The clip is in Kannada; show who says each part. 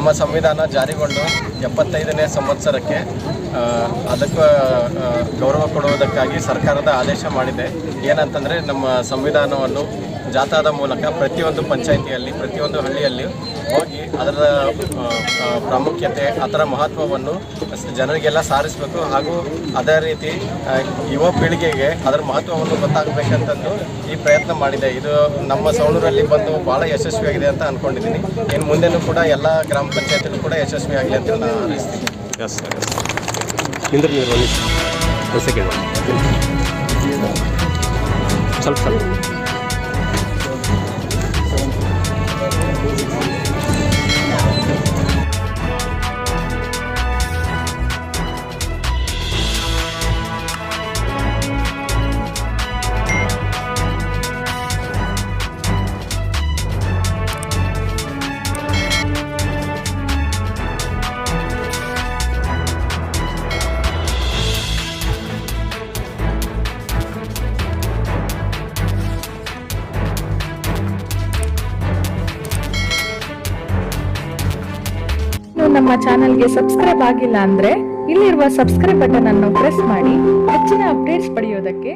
Speaker 1: ನಮ್ಮ ಸಂವಿಧಾನ ಜಾರಿಗೊಂಡು 75ನೇ ಸಂವತ್ಸರಕ್ಕೆ ಅದಕ್ಕೆ ಗೌರವ ಕೊಡುವುದಕ್ಕಾಗಿ ಸರ್ಕಾರದ ಆದೇಶ ಮಾಡಿದೆ. ಏನಂತಂದರೆ ನಮ್ಮ ಸಂವಿಧಾನವನ್ನು ಜಾಥಾದ ಮೂಲಕ ಪ್ರತಿಯೊಂದು ಪಂಚಾಯಿತಿಯಲ್ಲಿ ಪ್ರತಿಯೊಂದು ಹಳ್ಳಿಯಲ್ಲಿ ಹೋಗಿ ಅದರ ಪ್ರಾಮುಖ್ಯತೆ ಅದರ ಮಹತ್ವವನ್ನು ಜನರಿಗೆಲ್ಲ ಸಾರಿಸಬೇಕು. ಹಾಗೂ ಅದೇ ರೀತಿ ಯುವ ಪೀಳಿಗೆಗೆ ಅದರ ಮಹತ್ವವನ್ನು ಗೊತ್ತಾಗಬೇಕಂತಂದು ಈ ಪ್ರಯತ್ನ ಮಾಡಿದೆ. ಇದು ನಮ್ಮ ಸವಣೂರಲ್ಲಿ ಬಂದು ಭಾಳ ಯಶಸ್ವಿಯಾಗಿದೆ ಅಂತ ಅಂದ್ಕೊಂಡಿದ್ದೀನಿ. ಇನ್ನು ಮುಂದೆನೂ ಕೂಡ ಎಲ್ಲ ಗ್ರಾಮ ಪಂಚಾಯತಿಗಳು ಕೂಡ ಯಶಸ್ವಿಯಾಗಲಿ ಅಂತ ನಾನು ಹಾರೈಸ್ತೀನಿ.
Speaker 2: ಸ್ವಲ್ಪ
Speaker 3: ನಮ್ಮ ಚಾನೆಲ್ಗೆ ಸಬ್ಸ್ಕ್ರೈಬ್ ಆಗಿಲ್ಲ ಅಂದ್ರೆ ಇಲ್ಲಿರುವ ಸಬ್ಸ್ಕ್ರೈಬ್ ಬಟನ್ ಅನ್ನು ಪ್ರೆಸ್ ಮಾಡಿ ಹೆಚ್ಚಿನ ಅಪ್ಡೇಟ್ಸ್ ಪಡೆಯೋದಕ್ಕೆ.